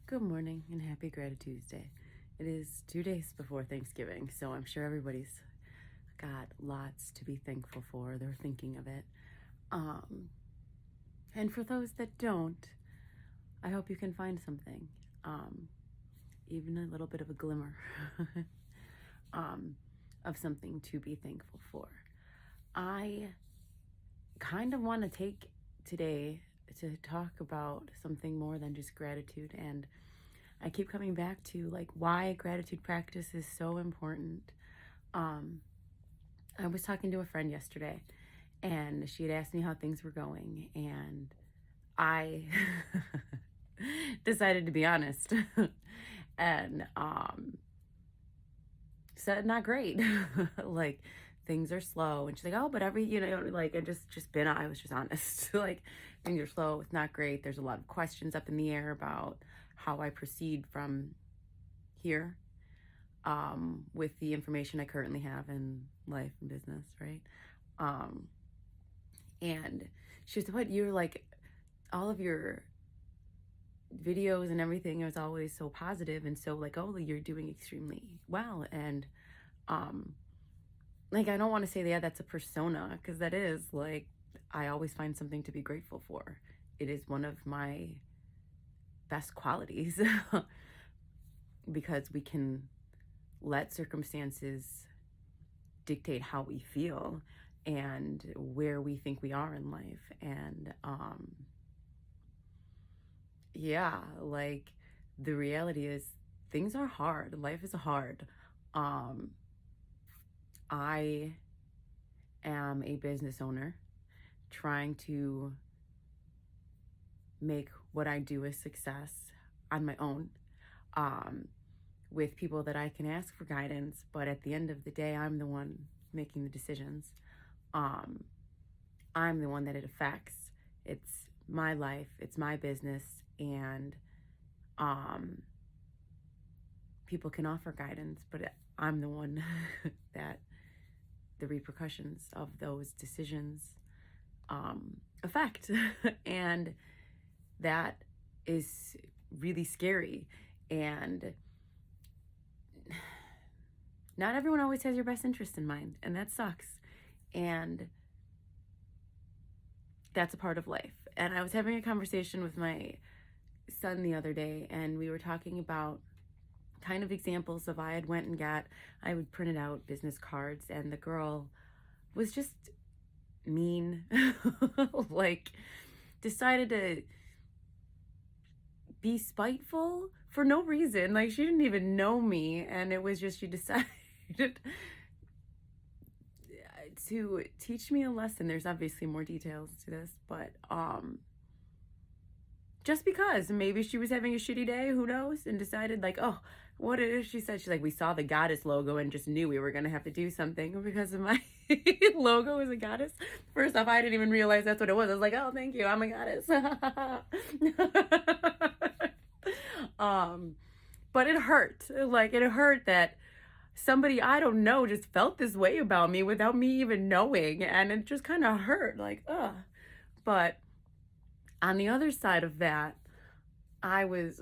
Good morning and happy Gratitude Tuesday. It is 2 days before Thanksgiving, so I'm sure everybody's got lots to be thankful for. They're thinking of it. Um, and for those that don't, I hope you can find something, even a little bit of a glimmer um, of something to be thankful for. I kind of want to take today to talk about something more than just gratitude, and I keep coming back to like why gratitude practice is so important. Um, I was talking to a friend yesterday, and she had asked me how things were going, and I decided to be honest and said not great. Like things are slow, and she's like, "Oh, but like I was just honest. Like things are slow. It's not great. There's a lot of questions up in the air about how I proceed from here with the information I currently have in life and business, right? Um, and she was, what, you're like, all of your videos and everything is always so positive and so like, oh, you're doing extremely well. And um, like, I don't want to say, yeah, that's a persona, because that is like, I always find something to be grateful for. It is one of my best qualities because we can let circumstances dictate how we feel and where we think we are in life. And yeah, like the reality is things are hard. Life is hard. um I am a business owner trying to make what I do a success on my own, um with people that I can ask for guidance, but at the end of the day I'm the one making the decisions. um I'm the one that it affects. It's my life, it's my business, and um people can offer guidance, but I'm the one that the repercussions of those decisions affect. And that is really scary. And not everyone always has your best interest in mind, and that sucks. And that's a part of life. And I was having a conversation with my son the other day, and we were talking about kind of examples of I would printed out business cards, and the girl was just mean. Like decided to be spiteful for no reason. Like she didn't even know me, and it was just she decided to teach me a lesson. There's obviously more details to this, but just because maybe she was having a shitty day, who knows, and decided like, oh, what it is, she said, she's like, we saw the goddess logo and just knew we were gonna have to do something because of my logo as a goddess. First off, I didn't even realize that's what it was. I was like, oh, thank you, I'm a goddess. um but it hurt. Like it hurt that somebody I don't know just felt this way about me without me even knowing, and it just kind of hurt, like, ugh. But on the other side of that, I was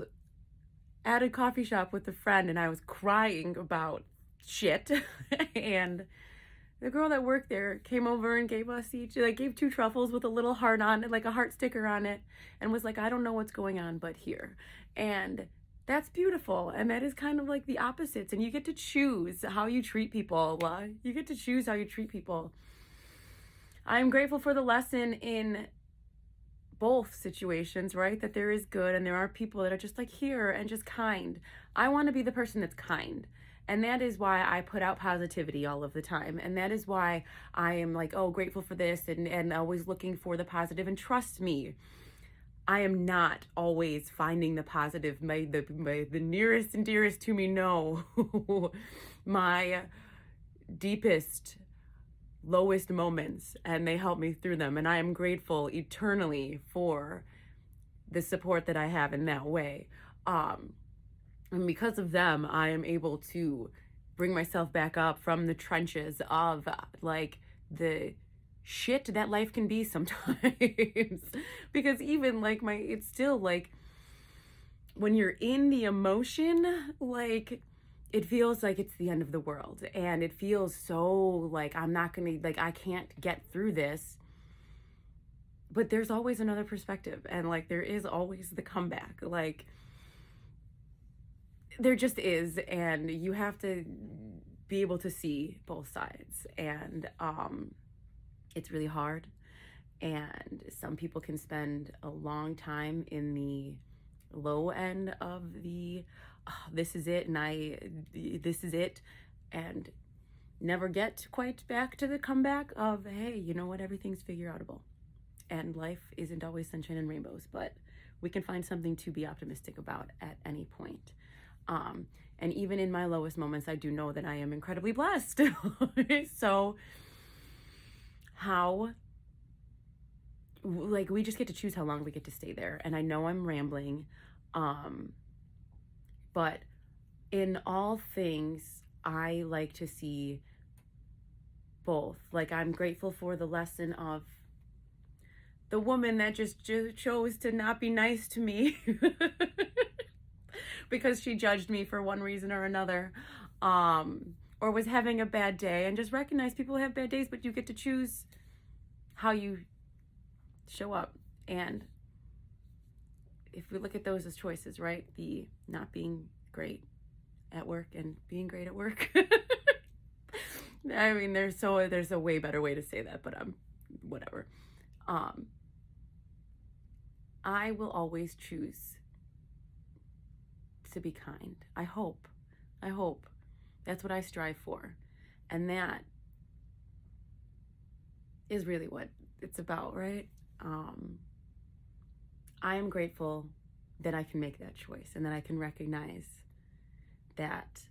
at a coffee shop with a friend, and I was crying about shit. And the girl that worked there came over and gave us each, like, gave 2 truffles with a little heart on it, like a heart sticker on it, and was like, I don't know what's going on, but here. And that's beautiful. And that is kind of like the opposites. And you get to choose how you treat people. You get to choose how you treat people. I'm grateful for the lesson in both situations, right? That there is good and there are people that are just like here and just kind. I want to be the person that's kind. And that is why I put out positivity all of the time. And that is why I am like, oh, grateful for this and always looking for the positive. And trust me, I am not always finding the positive. The nearest and dearest to me know my deepest, lowest moments, and they help me through them. And I am grateful eternally for the support that I have in that way. And because of them, I am able to bring myself back up from the trenches of like the shit that life can be sometimes. Because even like it's still like when you're in the emotion, like, it feels like it's the end of the world, and it feels so like I'm not gonna, like, I can't get through this. But there's always another perspective, and like there is always the comeback. Like, there just is, and you have to be able to see both sides. And it's really hard, and some people can spend a long time in the low end of the this is it, and this is it, and never get quite back to the comeback of, hey, you know what, everything's figure outable, and life isn't always sunshine and rainbows, but we can find something to be optimistic about at any point. And even in my lowest moments, I do know that I am incredibly blessed. So how, like, we just get to choose how long we get to stay there. And I know I'm rambling, but in all things, I like to see both. Like, I'm grateful for the lesson of the woman that just chose to not be nice to me because she judged me for one reason or another, or was having a bad day. And just recognize people have bad days, but you get to choose how you show up. And if we look at those as choices, right? The not being great at work and being great at work. I mean, there's a way better way to say that, but whatever. I will always choose to be kind. I hope. That's what I strive for. And that is really what it's about, right? I am grateful that I can make that choice, and that I can recognize that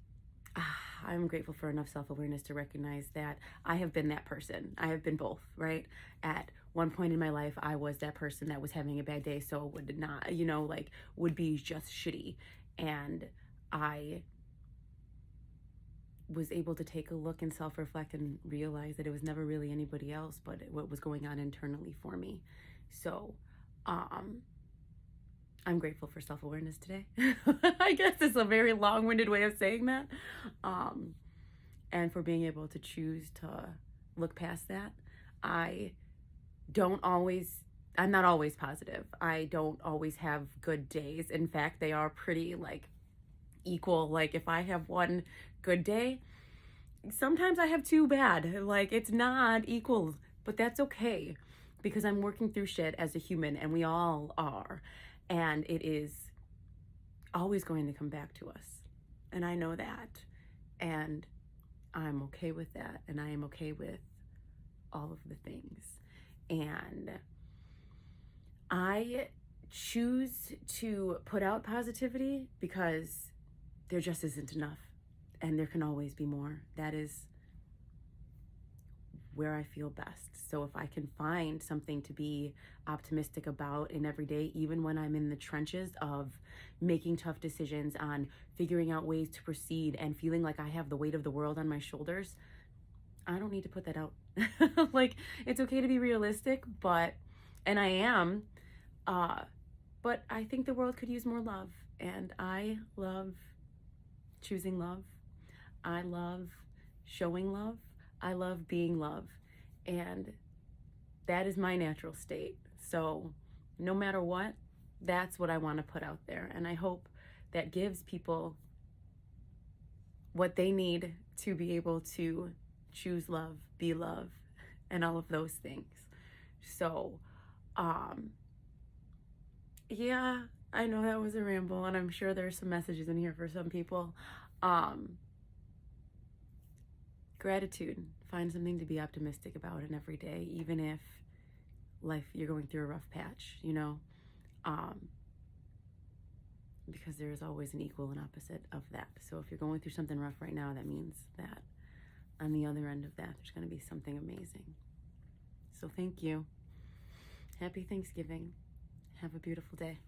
I'm grateful for enough self-awareness to recognize that I have been that person. I have been both, right? At one point in my life, I was that person that was having a bad day, so would not, like, would be just shitty. And I was able to take a look and self-reflect and realize that it was never really anybody else, but what was going on internally for me. So, I'm grateful for self-awareness today. I guess it's a very long-winded way of saying that. And for being able to choose to look past that. I'm not always positive. I don't always have good days. In fact, they are pretty, like, equal. Like, if I have one good day, sometimes I have two bad. Like, it's not equal, but that's okay, because I'm working through shit as a human, and we all are. And it is always going to come back to us. And I know that. And I'm okay with that. And I am okay with all of the things. And I choose to put out positivity because there just isn't enough. And there can always be more. That is where I feel best. So if I can find something to be optimistic about in every day, even when I'm in the trenches of making tough decisions, on figuring out ways to proceed and feeling like I have the weight of the world on my shoulders, I don't need to put that out. Like, it's okay to be realistic, and I am, but I think the world could use more love. And I love choosing love. I love showing love. I love being love, and that is my natural state. So no matter what, that's what I want to put out there. And I hope that gives people what they need to be able to choose love, be love, and all of those things. So, yeah, I know that was a ramble, and I'm sure there's some messages in here for some people. Gratitude. Find something to be optimistic about in every day, even if you're going through a rough patch, because there is always an equal and opposite of that. So if you're going through something rough right now, that means that on the other end of that, there's going to be something amazing. So thank you. Happy Thanksgiving. Have a beautiful day.